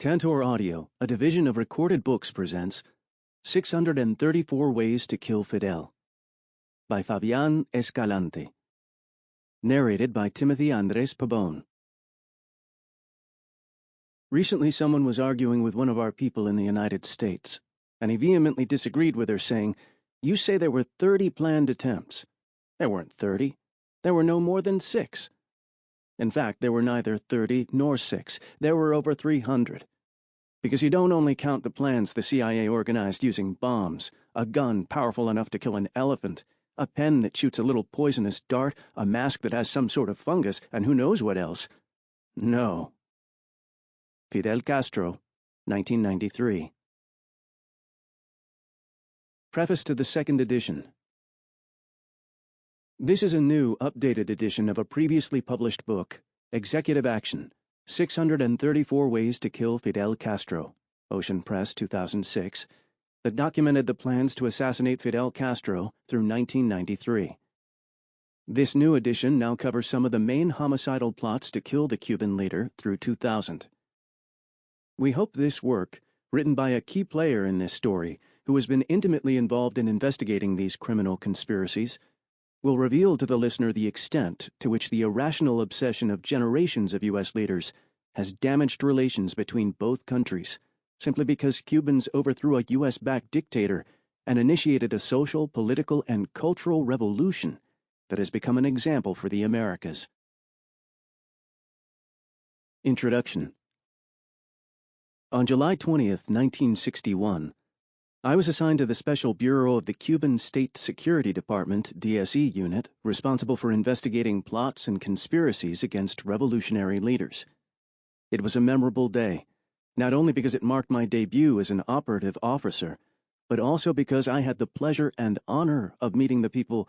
Tantor Audio, a division of Recorded Books, presents 634 Ways to Kill Fidel by Fabian Escalante. Narrated by Timothy Andrés Pabon. Recently someone was arguing with one of our people in the United States, and he vehemently disagreed with her, saying, "You say there were 30 planned attempts. There weren't 30. There were no more than 6. In fact, there were neither 30 nor 6. There were over 300. Because you don't only count the plans the CIA organized using bombs, a gun powerful enough to kill an elephant, a pen that shoots a little poisonous dart, a mask that has some sort of fungus, and who knows what else. No. Fidel Castro, 1993. Preface to the second edition. This is a new, updated edition of a previously published book, Executive Action, 634 Ways to Kill Fidel Castro, Ocean Press, 2006, that documented the plans to assassinate Fidel Castro through 1993. This new edition now covers some of the main homicidal plots to kill the Cuban leader through 2000. We hope this work, written by a key player in this story who has been intimately involved in investigating these criminal conspiracies, will reveal to the listener the extent to which the irrational obsession of generations of U.S. leaders has damaged relations between both countries, simply because Cubans overthrew a U.S.-backed dictator and initiated a social, political, and cultural revolution that has become an example for the Americas. Introduction. On July 20th, 1961, I was assigned to the Special Bureau of the Cuban State Security Department, DSE unit, responsible for investigating plots and conspiracies against revolutionary leaders. It was a memorable day, not only because it marked my debut as an operative officer, but also because I had the pleasure and honor of meeting the people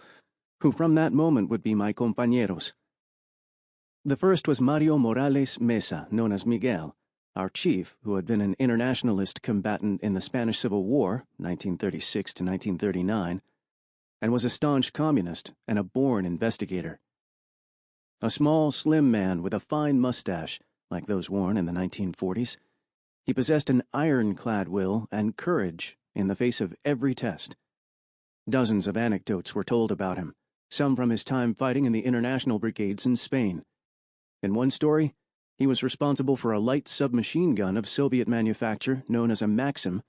who from that moment would be my compañeros. The first was Mario Morales Mesa, known as Miguel, our chief, who had been an internationalist combatant in the Spanish Civil War, 1936 to 1939, and was a staunch communist and a born investigator. A small, slim man with a fine mustache, like those worn in the 1940s, he possessed an ironclad will and courage in the face of every test. Dozens of anecdotes were told about him, some from his time fighting in the international brigades in Spain. In one story, he was responsible for a light submachine gun of Soviet manufacture known as a Maxim,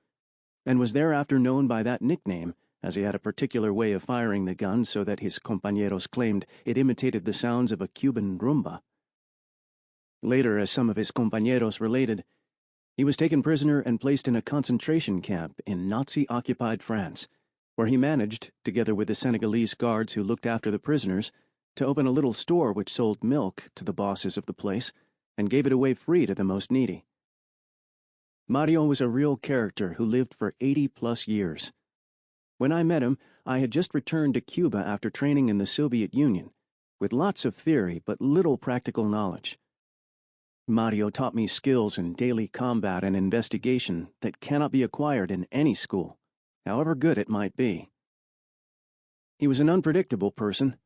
and was thereafter known by that nickname, as he had a particular way of firing the gun so that his compañeros claimed it imitated the sounds of a Cuban rumba. Later, as some of his compañeros related, he was taken prisoner and placed in a concentration camp in Nazi-occupied France, where he managed, together with the Senegalese guards who looked after the prisoners, to open a little store which sold milk to the bosses of the place, and gave it away free to the most needy. Mario was a real character who lived for 80-plus years. When I met him, I had just returned to Cuba after training in the Soviet Union, with lots of theory but little practical knowledge. Mario taught me skills in daily combat and investigation that cannot be acquired in any school, however good it might be. He was an unpredictable person.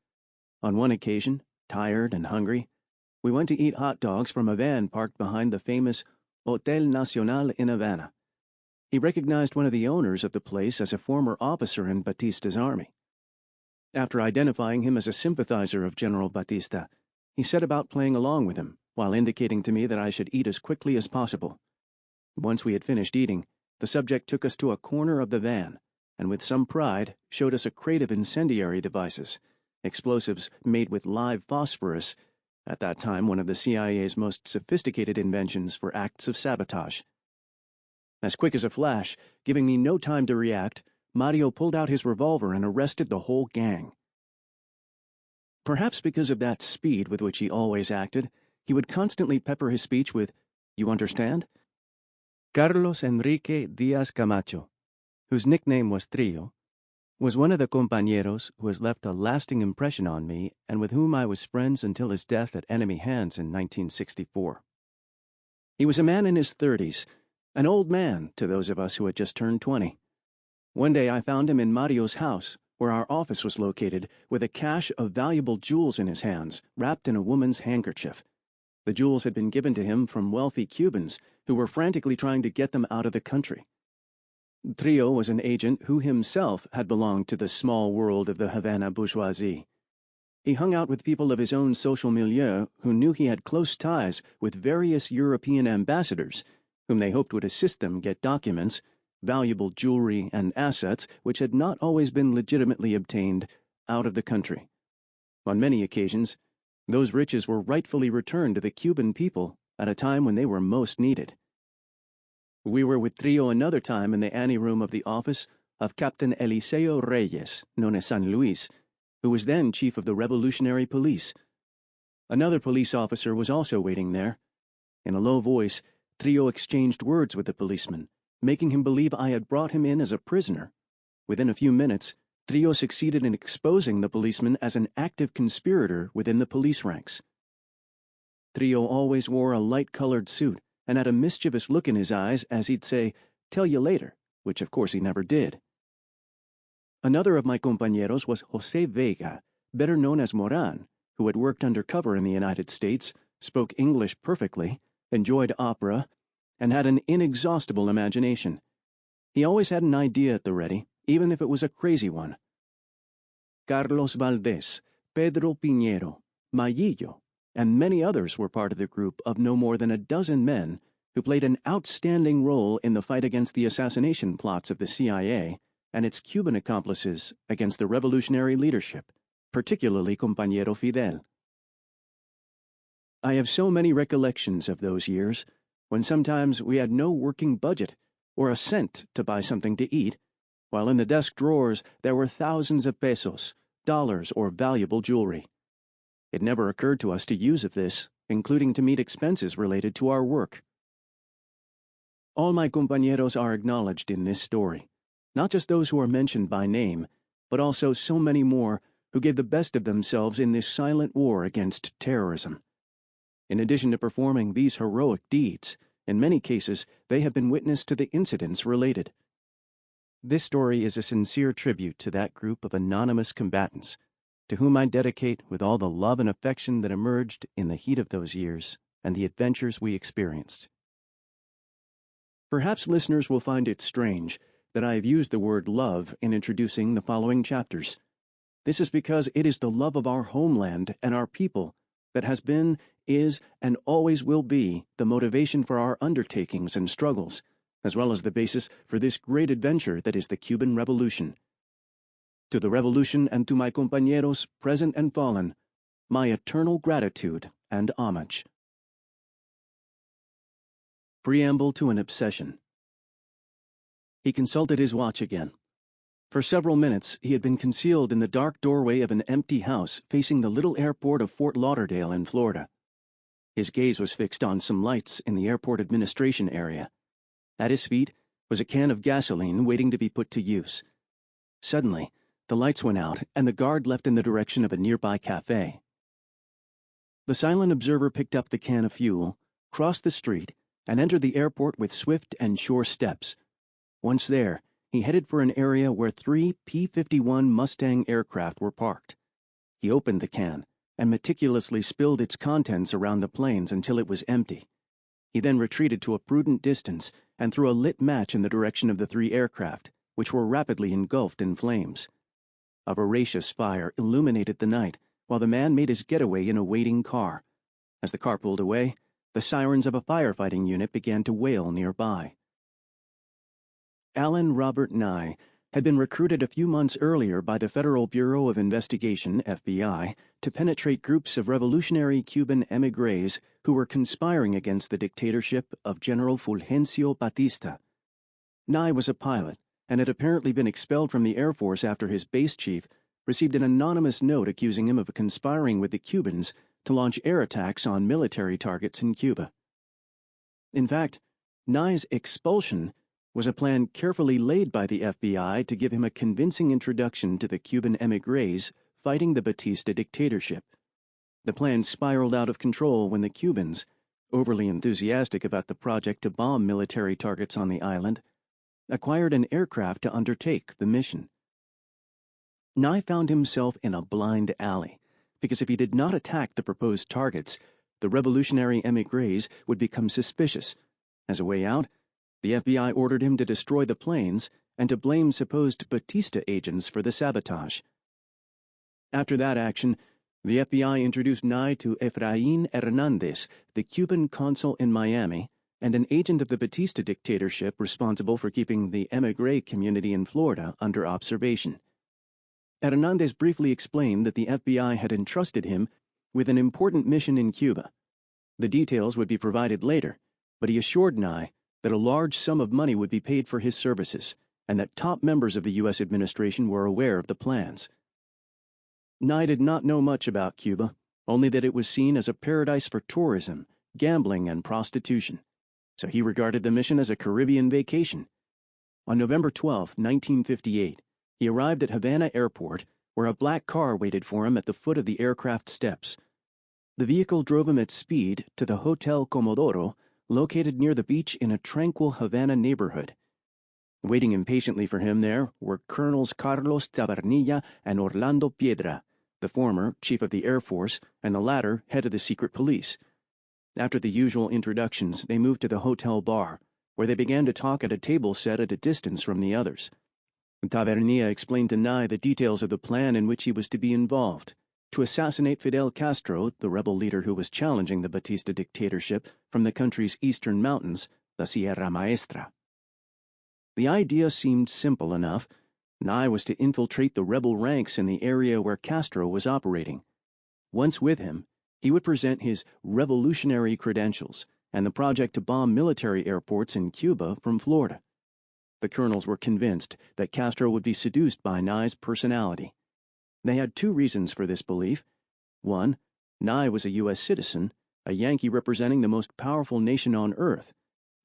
On one occasion, tired and hungry, we went to eat hot dogs from a van parked behind the famous Hotel Nacional in Havana. He recognized one of the owners of the place as a former officer in Batista's army. After identifying him as a sympathizer of General Batista, he set about playing along with him, while indicating to me that I should eat as quickly as possible. Once we had finished eating, the subject took us to a corner of the van, and with some pride showed us a crate of incendiary devices, explosives made with live phosphorus, at that time one of the CIA's most sophisticated inventions for acts of sabotage. As quick as a flash, giving me no time to react, Mario pulled out his revolver and arrested the whole gang. Perhaps because of that speed with which he always acted, he would constantly pepper his speech with, "You understand?" Carlos Enrique Diaz Camacho, whose nickname was Trillo, was one of the compañeros who has left a lasting impression on me and with whom I was friends until his death at enemy hands in 1964. He was a man in his 30s, an old man to those of us who had just turned 20. One day I found him in Mario's house, where our office was located, with a cache of valuable jewels in his hands, wrapped in a woman's handkerchief. The jewels had been given to him from wealthy Cubans who were frantically trying to get them out of the country. Trio was an agent who himself had belonged to the small world of the Havana bourgeoisie. He hung out with people of his own social milieu who knew he had close ties with various European ambassadors, whom they hoped would assist them get documents, valuable jewelry, and assets which had not always been legitimately obtained out of the country. On many occasions, those riches were rightfully returned to the Cuban people at a time when they were most needed. We were with Trio another time in the anteroom of the office of Captain Eliseo Reyes, known as San Luis, who was then chief of the Revolutionary Police. Another police officer was also waiting there. In a low voice, Trio exchanged words with the policeman, making him believe I had brought him in as a prisoner. Within a few minutes, Trio succeeded in exposing the policeman as an active conspirator within the police ranks. Trio always wore a light-colored suit and had a mischievous look in his eyes as he'd say, "Tell you later," which of course he never did. Another of my compañeros was José Vega, better known as Moran, who had worked undercover in the United States, spoke English perfectly, enjoyed opera, and had an inexhaustible imagination. He always had an idea at the ready, even if it was a crazy one. Carlos Valdés, Pedro Piñero, Mayillo, and many others were part of the group of no more than a dozen men who played an outstanding role in the fight against the assassination plots of the CIA and its Cuban accomplices against the revolutionary leadership, particularly Compañero Fidel. I have so many recollections of those years, when sometimes we had no working budget or a cent to buy something to eat, while in the desk drawers there were thousands of pesos, dollars, or valuable jewelry. It never occurred to us to use of this, including to meet expenses related to our work. All my compañeros are acknowledged in this story, not just those who are mentioned by name, but also so many more who gave the best of themselves in this silent war against terrorism. In addition to performing these heroic deeds, in many cases they have been witness to the incidents related. This story is a sincere tribute to that group of anonymous combatants, to whom I dedicate with all the love and affection that emerged in the heat of those years and the adventures we experienced. Perhaps listeners will find it strange that I have used the word love in introducing the following chapters. This is because it is the love of our homeland and our people that has been, is, and always will be the motivation for our undertakings and struggles, as well as the basis for this great adventure that is the Cuban Revolution. To the revolution and to my compañeros, present and fallen, my eternal gratitude and homage. Preamble to an Obsession. He consulted his watch again. For several minutes he had been concealed in the dark doorway of an empty house facing the little airport of Fort Lauderdale in Florida. His gaze was fixed on some lights in the airport administration area. At his feet was a can of gasoline waiting to be put to use. Suddenly, the lights went out and the guard left in the direction of a nearby cafe. The silent observer picked up the can of fuel, crossed the street, and entered the airport with swift and sure steps. Once there, he headed for an area where 3 P-51 Mustang aircraft were parked. He opened the can and meticulously spilled its contents around the planes until it was empty. He then retreated to a prudent distance and threw a lit match in the direction of the 3 aircraft, which were rapidly engulfed in flames. A voracious fire illuminated the night, while the man made his getaway in a waiting car. As the car pulled away, the sirens of a firefighting unit began to wail nearby. Alan Robert Nye had been recruited a few months earlier by the Federal Bureau of Investigation, FBI, to penetrate groups of revolutionary Cuban émigrés who were conspiring against the dictatorship of General Fulgencio Batista. Nye was a pilot and had apparently been expelled from the Air Force after his base chief received an anonymous note accusing him of conspiring with the Cubans to launch air attacks on military targets in Cuba. In fact, Nye's expulsion was a plan carefully laid by the FBI to give him a convincing introduction to the Cuban émigrés fighting the Batista dictatorship. The plan spiraled out of control when the Cubans, overly enthusiastic about the project to bomb military targets on the island, acquired an aircraft to undertake the mission. Nye found himself in a blind alley, because if he did not attack the proposed targets, the revolutionary émigrés would become suspicious. As a way out, the FBI ordered him to destroy the planes and to blame supposed Batista agents for the sabotage. After that action, the FBI introduced Nye to Efraín Hernández, the Cuban consul in Miami, and an agent of the Batista dictatorship responsible for keeping the émigré community in Florida under observation. Hernández briefly explained that the FBI had entrusted him with an important mission in Cuba. The details would be provided later, but he assured Nye that a large sum of money would be paid for his services, and that top members of the U.S. administration were aware of the plans. Nye did not know much about Cuba, only that it was seen as a paradise for tourism, gambling, and prostitution, so he regarded the mission as a Caribbean vacation. On November 12, 1958, he arrived at Havana Airport, where a black car waited for him at the foot of the aircraft steps. The vehicle drove him at speed to the Hotel Comodoro, located near the beach in a tranquil Havana neighborhood. Waiting impatiently for him there were Colonels Carlos Tabernilla and Orlando Piedra, the former chief of the Air Force and the latter head of the secret police. After the usual introductions, they moved to the hotel bar, where they began to talk at a table set at a distance from the others. Tabernilla explained to Nye the details of the plan in which he was to be involved: to assassinate Fidel Castro, the rebel leader who was challenging the Batista dictatorship from the country's eastern mountains, the Sierra Maestra. The idea seemed simple enough. Nye was to infiltrate the rebel ranks in the area where Castro was operating. Once with him, he would present his revolutionary credentials and the project to bomb military airports in Cuba from Florida. The colonels were convinced that Castro would be seduced by Nye's personality. They had two reasons for this belief. One, Nye was a U.S. citizen, a Yankee representing the most powerful nation on earth.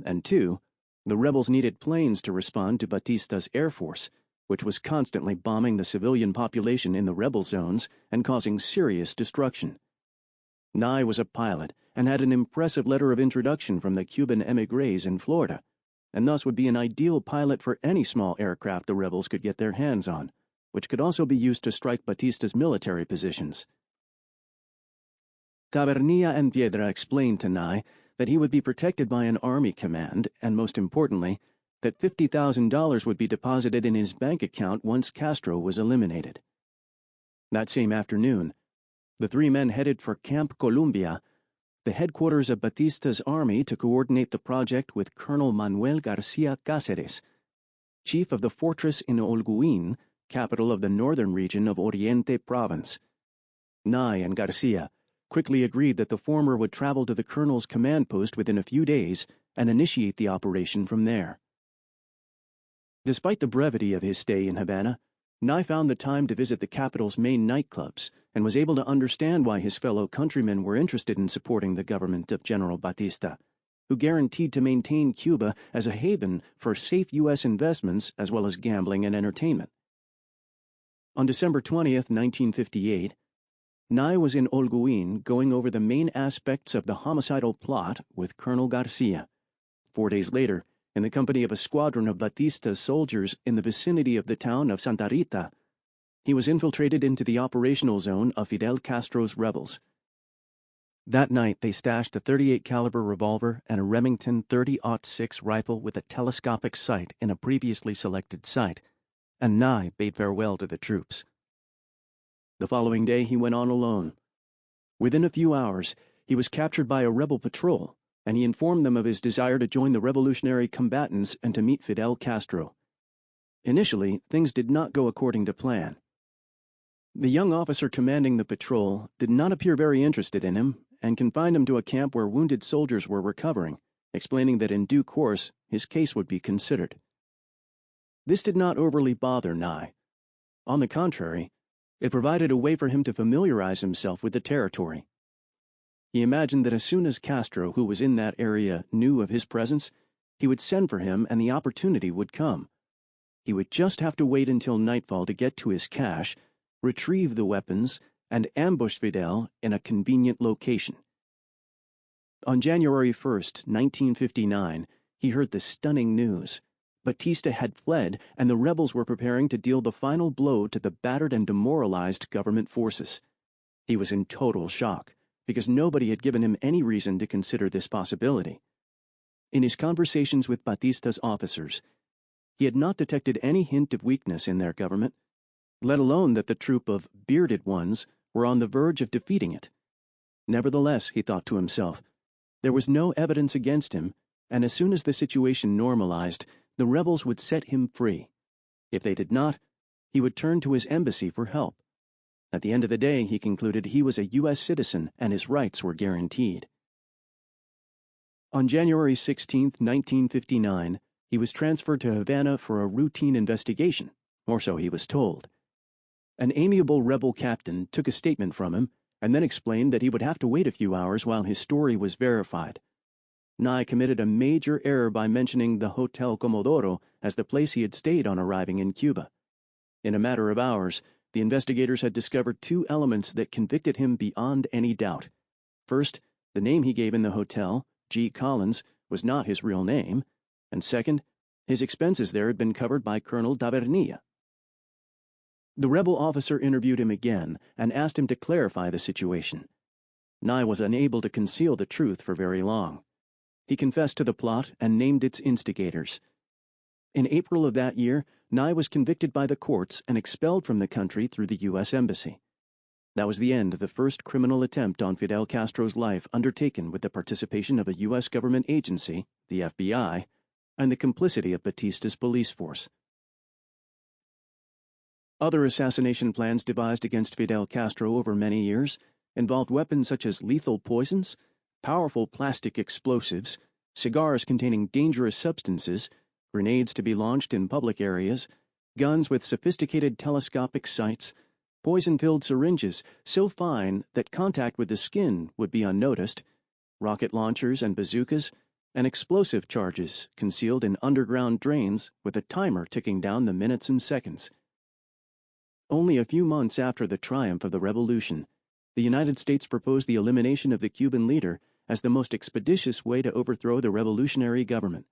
And two, the rebels needed planes to respond to Batista's Air Force, which was constantly bombing the civilian population in the rebel zones and causing serious destruction. Nye was a pilot and had an impressive letter of introduction from the Cuban émigrés in Florida, and thus would be an ideal pilot for any small aircraft the rebels could get their hands on, which could also be used to strike Batista's military positions. Tabernilla and Piedra explained to Nye that he would be protected by an army command, and most importantly, that $50,000 would be deposited in his bank account once Castro was eliminated. That same afternoon, the three men headed for Camp Columbia, the headquarters of Batista's army, to coordinate the project with Colonel Manuel Garcia Cáceres, chief of the fortress in Holguín, capital of the northern region of Oriente Province. Nye and Garcia quickly agreed that the former would travel to the colonel's command post within a few days and initiate the operation from there. Despite the brevity of his stay in Havana, Nye found the time to visit the capital's main nightclubs and was able to understand why his fellow countrymen were interested in supporting the government of General Batista, who guaranteed to maintain Cuba as a haven for safe U.S. investments as well as gambling and entertainment. On December 20th, 1958, Nye was in Holguín going over the main aspects of the homicidal plot with Colonel Garcia. 4 days later, in the company of a squadron of Batista's soldiers in the vicinity of the town of Santa Rita, he was infiltrated into the operational zone of Fidel Castro's rebels. That night, they stashed a .38 caliber revolver and a Remington 30-06 rifle with a telescopic sight in a previously selected site, and Nye bade farewell to the troops. The following day, he went on alone. Within a few hours, he was captured by a rebel patrol, and he informed them of his desire to join the revolutionary combatants and to meet Fidel Castro. Initially, things did not go according to plan. The young officer commanding the patrol did not appear very interested in him and confined him to a camp where wounded soldiers were recovering, explaining that in due course his case would be considered. This did not overly bother Nye. On the contrary, it provided a way for him to familiarize himself with the territory. He imagined that as soon as Castro, who was in that area, knew of his presence, he would send for him and the opportunity would come. He would just have to wait until nightfall to get to his cache, retrieve the weapons, and ambush Fidel in a convenient location. On January 1st, 1959, he heard the stunning news. Batista had fled, and the rebels were preparing to deal the final blow to the battered and demoralized government forces. He was in total shock. because nobody had given him any reason to consider this possibility. In his conversations with Batista's officers, he had not detected any hint of weakness in their government, let alone that the troop of bearded ones were on the verge of defeating it. Nevertheless, he thought to himself, there was no evidence against him, and as soon as the situation normalized, the rebels would set him free. If they did not, he would turn to his embassy for help. At the end of the day, he concluded he was a U.S. citizen and his rights were guaranteed. On January 16, 1959, he was transferred to Havana for a routine investigation, or so he was told. An amiable rebel captain took a statement from him and then explained that he would have to wait a few hours while his story was verified. Nye committed a major error by mentioning the Hotel Comodoro as the place he had stayed on arriving in Cuba. In a matter of hours, the investigators had discovered two elements that convicted him beyond any doubt. First, the name he gave in the hotel, G. Collins, was not his real name, and second, his expenses there had been covered by Colonel Davernilla. The rebel officer interviewed him again and asked him to clarify the situation. Nye was unable to conceal the truth for very long. He confessed to the plot and named its instigators. In April of that year, Nye was convicted by the courts and expelled from the country through the U.S. Embassy. That was the end of the first criminal attempt on Fidel Castro's life undertaken with the participation of a U.S. government agency, the FBI, and the complicity of Batista's police force. Other assassination plans devised against Fidel Castro over many years involved weapons such as lethal poisons, powerful plastic explosives, cigars containing dangerous substances, grenades to be launched in public areas, guns with sophisticated telescopic sights, poison-filled syringes so fine that contact with the skin would be unnoticed, rocket launchers and bazookas, and explosive charges concealed in underground drains with a timer ticking down the minutes and seconds. Only a few months after the triumph of the revolution, the United States proposed the elimination of the Cuban leader as the most expeditious way to overthrow the revolutionary government.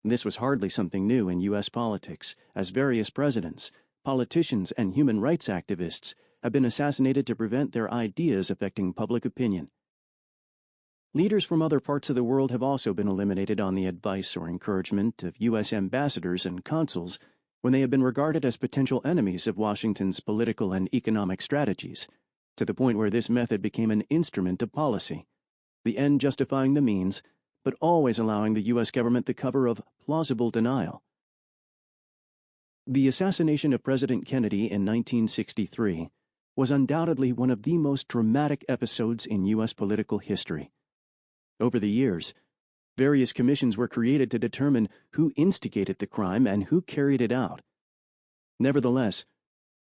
This was hardly something new in U.S. politics, as various presidents, politicians, and human rights activists have been assassinated to prevent their ideas affecting public opinion. Leaders from other parts of the world have also been eliminated on the advice or encouragement of U.S. ambassadors and consuls when they have been regarded as potential enemies of Washington's political and economic strategies, to the point where this method became an instrument of policy, the end justifying the means, but always allowing the U.S. government the cover of plausible denial. The assassination of President Kennedy in 1963 was undoubtedly one of the most dramatic episodes in U.S. political history. Over the years, various commissions were created to determine who instigated the crime and who carried it out. Nevertheless,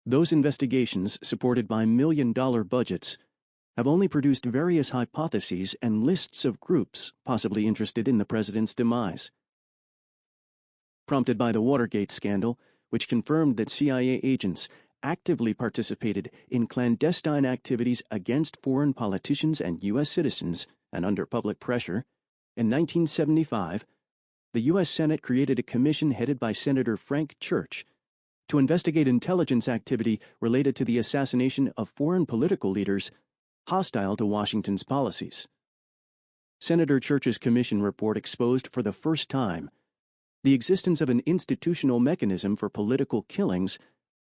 those investigations, supported by million-dollar budgets, have only produced various hypotheses and lists of groups possibly interested in the president's demise. Prompted by the Watergate scandal, which confirmed that CIA agents actively participated in clandestine activities against foreign politicians and U.S. citizens and under public pressure, in 1975, the U.S. Senate created a commission headed by Senator Frank Church to investigate intelligence activity related to the assassination of foreign political leaders hostile to Washington's policies. Senator Church's commission report exposed for the first time the existence of an institutional mechanism for political killings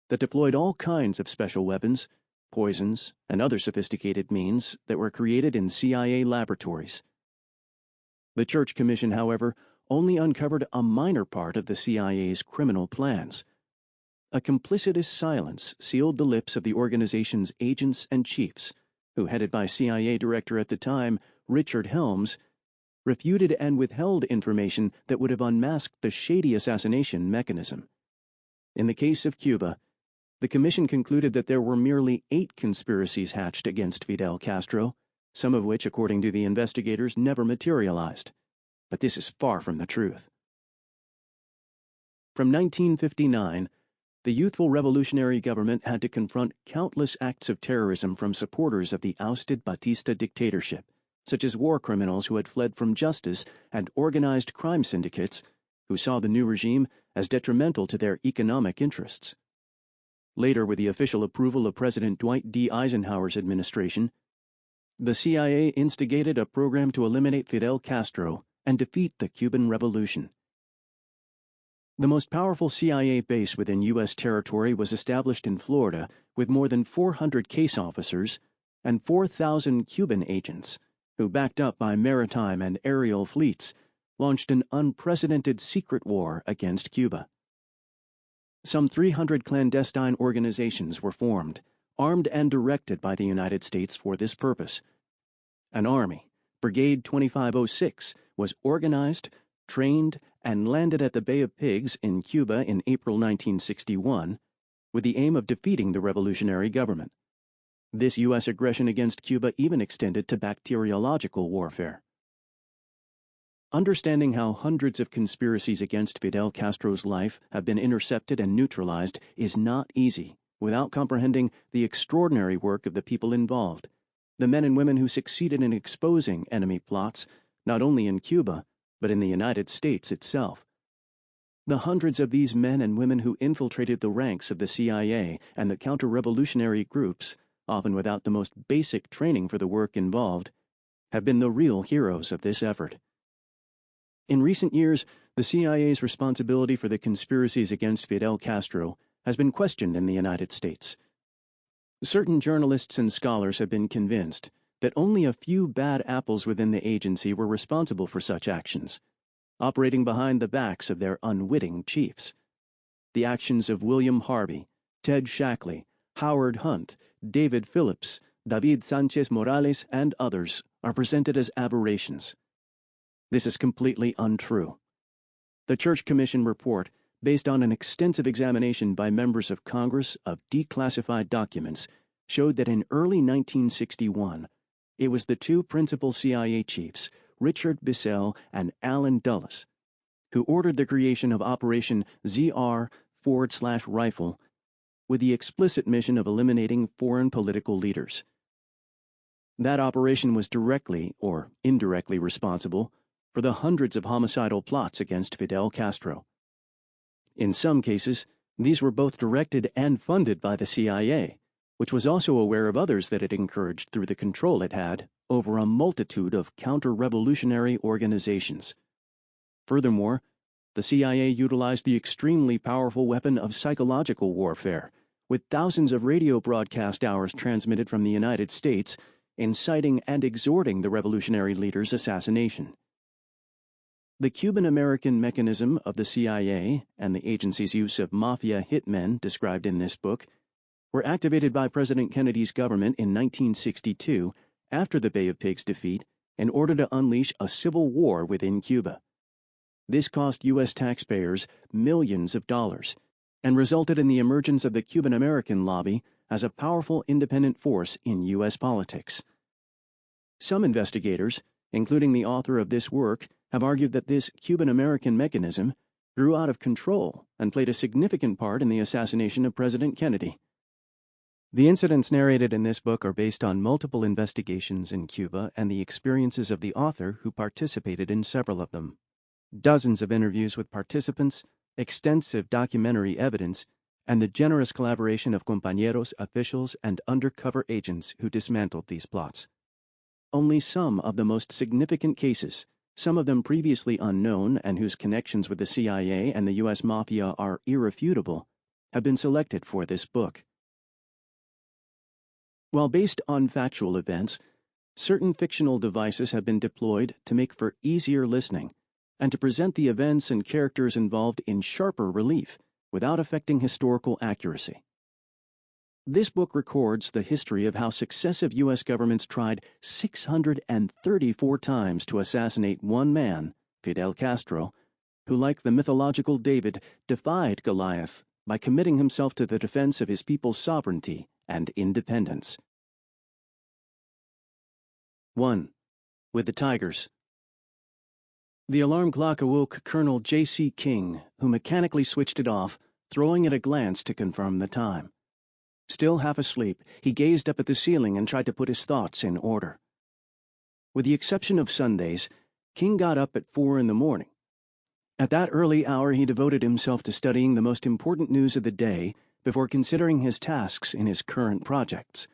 that deployed all kinds of special weapons, poisons, and other sophisticated means that were created in CIA laboratories. The Church Commission, however, only uncovered a minor part of the CIA's criminal plans. A complicitous silence sealed the lips of the organization's agents and chiefs, who, headed by CIA Director at the time, Richard Helms, refuted and withheld information that would have unmasked the shady assassination mechanism. In the case of Cuba, the Commission concluded that there were merely 8 conspiracies hatched against Fidel Castro, some of which, according to the investigators, never materialized. But this is far from the truth. From 1959, the youthful revolutionary government had to confront countless acts of terrorism from supporters of the ousted Batista dictatorship, such as war criminals who had fled from justice and organized crime syndicates who saw the new regime as detrimental to their economic interests. Later, with the official approval of President Dwight D. Eisenhower's administration, The CIA instigated a program to eliminate Fidel Castro and defeat the Cuban Revolution. The most powerful CIA base within U.S. territory was established in Florida with more than 400 case officers and 4,000 Cuban agents, who, backed up by maritime and aerial fleets, launched an unprecedented secret war against Cuba. Some 300 clandestine organizations were formed, armed and directed by the United States for this purpose. An army, Brigade 2506, was organized, trained, and landed at the Bay of Pigs in Cuba in April 1961, with the aim of defeating the revolutionary government. This U.S. aggression against Cuba even extended to bacteriological warfare. Understanding how hundreds of conspiracies against Fidel Castro's life have been intercepted and neutralized is not easy without comprehending the extraordinary work of the people involved, the men and women who succeeded in exposing enemy plots, not only in Cuba, but in the United States itself. The hundreds of these men and women who infiltrated the ranks of the CIA and the counter-revolutionary groups, often without the most basic training for the work involved, have been the real heroes of this effort. In recent years, the CIA's responsibility for the conspiracies against Fidel Castro has been questioned in the United States. Certain journalists and scholars have been convinced that only a few bad apples within the agency were responsible for such actions, operating behind the backs of their unwitting chiefs. The actions of William Harvey, Ted Shackley, Howard Hunt, David Phillips, David Sanchez Morales, and others are presented as aberrations. This is completely untrue. The Church Commission report, based on an extensive examination by members of Congress of declassified documents, showed that in early 1961, it was the two principal CIA chiefs, Richard Bissell and Allen Dulles, who ordered the creation of Operation ZR/Rifle with the explicit mission of eliminating foreign political leaders. That operation was directly or indirectly responsible for the hundreds of homicidal plots against Fidel Castro. In some cases, these were both directed and funded by the CIA, which was also aware of others that it encouraged through the control it had over a multitude of counter-revolutionary organizations. Furthermore, the CIA utilized the extremely powerful weapon of psychological warfare, with thousands of radio broadcast hours transmitted from the United States, inciting and exhorting the revolutionary leader's assassination. The Cuban-American mechanism of the CIA and the agency's use of mafia hitmen described in this book were activated by President Kennedy's government in 1962 after the Bay of Pigs defeat in order to unleash a civil war within Cuba. This cost U.S. taxpayers millions of dollars and resulted in the emergence of the Cuban-American lobby as a powerful independent force in U.S. politics. Some investigators, including the author of this work, have argued that this Cuban-American mechanism grew out of control and played a significant part in the assassination of President Kennedy. The incidents narrated in this book are based on multiple investigations in Cuba and the experiences of the author who participated in several of them. Dozens of interviews with participants, extensive documentary evidence, and the generous collaboration of compañeros, officials, and undercover agents who dismantled these plots. Only some of the most significant cases, some of them previously unknown and whose connections with the CIA and the U.S. Mafia are irrefutable, have been selected for this book. While based on factual events, certain fictional devices have been deployed to make for easier listening and to present the events and characters involved in sharper relief without affecting historical accuracy. This book records the history of how successive U.S. governments tried 634 times to assassinate one man, Fidel Castro, who, like the mythological David, defied Goliath by committing himself to the defense of his people's sovereignty and independence. 1. With the Tigers. The alarm clock awoke Colonel J.C. King, who mechanically switched it off, throwing it a glance to confirm the time. Still half asleep, he gazed up at the ceiling and tried to put his thoughts in order. With the exception of Sundays, King got up at 4 in the morning. At that early hour, he devoted himself to studying the most important news of the day before considering his tasks in his current projects.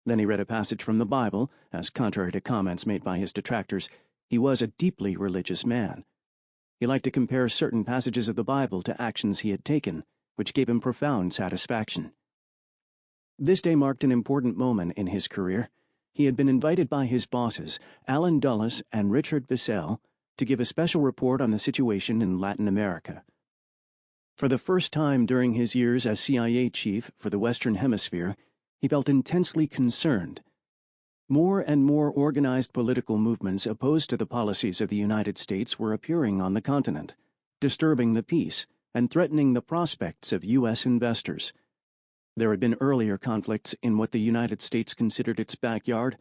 Then he read a passage from the Bible, as contrary to comments made by his detractors, he was a deeply religious man. He liked to compare certain passages of the Bible to actions he had taken, which gave him profound satisfaction. This day marked an important moment in his career. He had been invited by his bosses, Alan Dulles and Richard Bissell, to give a special report on the situation in Latin America. For the first time during his years as CIA chief for the Western Hemisphere, he felt intensely concerned. More and more organized political movements opposed to the policies of the United States were appearing on the continent, disturbing the peace and threatening the prospects of U.S. investors. There had been earlier conflicts in what the United States considered its backyard,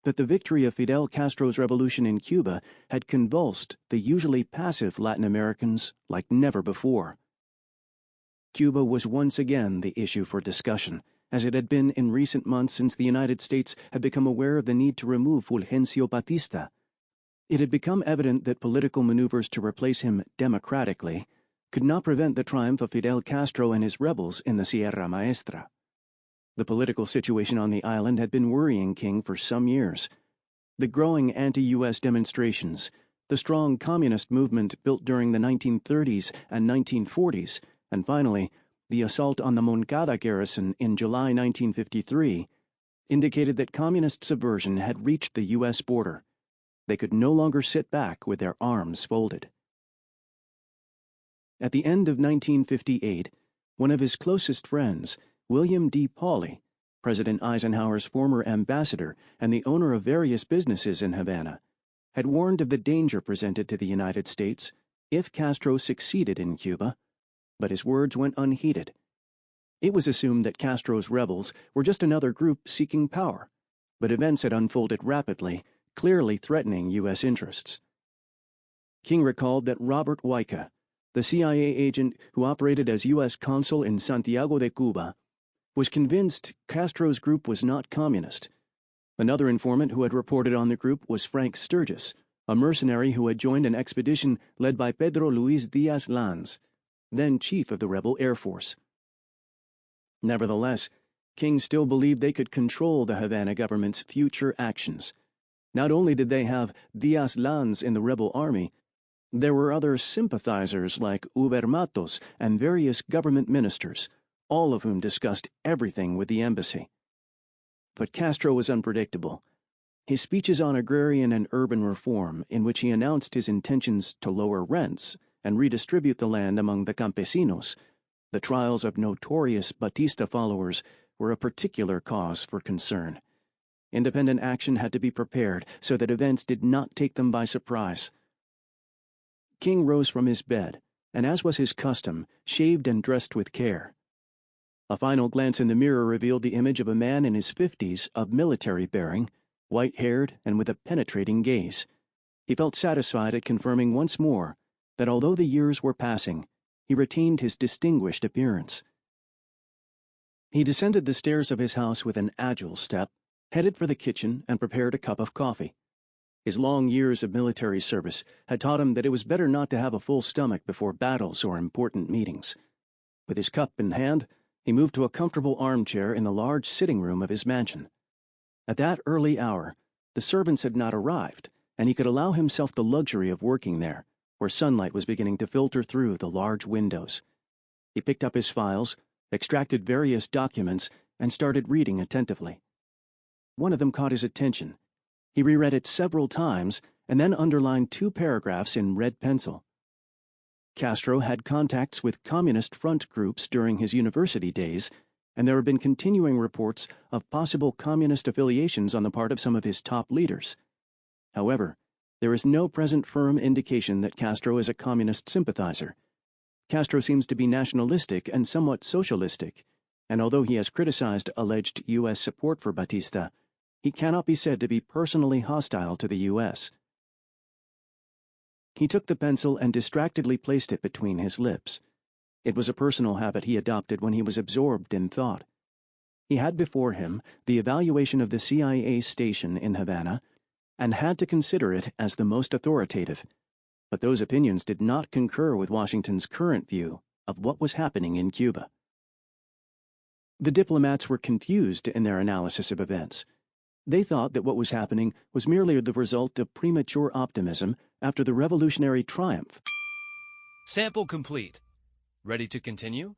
but the victory of Fidel Castro's revolution in Cuba had convulsed the usually passive Latin Americans like never before. Cuba was once again the issue for discussion, as it had been in recent months since the United States had become aware of the need to remove Fulgencio Batista. It had become evident that political maneuvers to replace him democratically could not prevent the triumph of Fidel Castro and his rebels in the Sierra Maestra. The political situation on the island had been worrying King for some years. The growing anti-U.S. demonstrations, the strong communist movement built during the 1930s and 1940s, and finally, the assault on the Moncada garrison in July 1953, indicated that communist subversion had reached the U.S. border. They could no longer sit back with their arms folded. At the end of 1958, one of his closest friends, William D. Pauley, President Eisenhower's former ambassador and the owner of various businesses in Havana, had warned of the danger presented to the United States if Castro succeeded in Cuba, but his words went unheeded. It was assumed that Castro's rebels were just another group seeking power, but events had unfolded rapidly, clearly threatening U.S. interests. King recalled that Robert Wyka, the CIA agent who operated as U.S. consul in Santiago de Cuba, was convinced Castro's group was not communist. Another informant who had reported on the group was Frank Sturgis, a mercenary who had joined an expedition led by Pedro Luis Diaz Lanz, then chief of the rebel Air Force. Nevertheless, King still believed they could control the Havana government's future actions. Not only did they have Diaz Lanz in the rebel army, there were other sympathizers like Uber Matos and various government ministers, all of whom discussed everything with the embassy. But Castro was unpredictable. His speeches on agrarian and urban reform, in which he announced his intentions to lower rents and redistribute the land among the campesinos, the trials of notorious Batista followers, were a particular cause for concern. Independent action had to be prepared so that events did not take them by surprise. King rose from his bed, and as was his custom, shaved and dressed with care. A final glance in the mirror revealed the image of a man in his 50s of military bearing, white-haired and with a penetrating gaze. He felt satisfied at confirming once more that although the years were passing, he retained his distinguished appearance. He descended the stairs of his house with an agile step, headed for the kitchen, and prepared a cup of coffee. His long years of military service had taught him that it was better not to have a full stomach before battles or important meetings. With his cup in hand, he moved to a comfortable armchair in the large sitting room of his mansion. At that early hour, the servants had not arrived, and he could allow himself the luxury of working there, where sunlight was beginning to filter through the large windows. He picked up his files, extracted various documents, and started reading attentively. One of them caught his attention. He reread it several times and then underlined 2 paragraphs in red pencil. Castro had contacts with communist front groups during his university days, and there have been continuing reports of possible communist affiliations on the part of some of his top leaders. However, there is no present firm indication that Castro is a communist sympathizer. Castro seems to be nationalistic and somewhat socialistic, and although he has criticized alleged U.S. support for Batista, he cannot be said to be personally hostile to the U.S. He took the pencil and distractedly placed it between his lips. It was a personal habit he adopted when he was absorbed in thought. He had before him the evaluation of the CIA station in Havana and had to consider it as the most authoritative, but those opinions did not concur with Washington's current view of what was happening in Cuba. The diplomats were confused in their analysis of events. They thought that what was happening was merely the result of premature optimism after the revolutionary triumph. Sample complete. Ready to continue?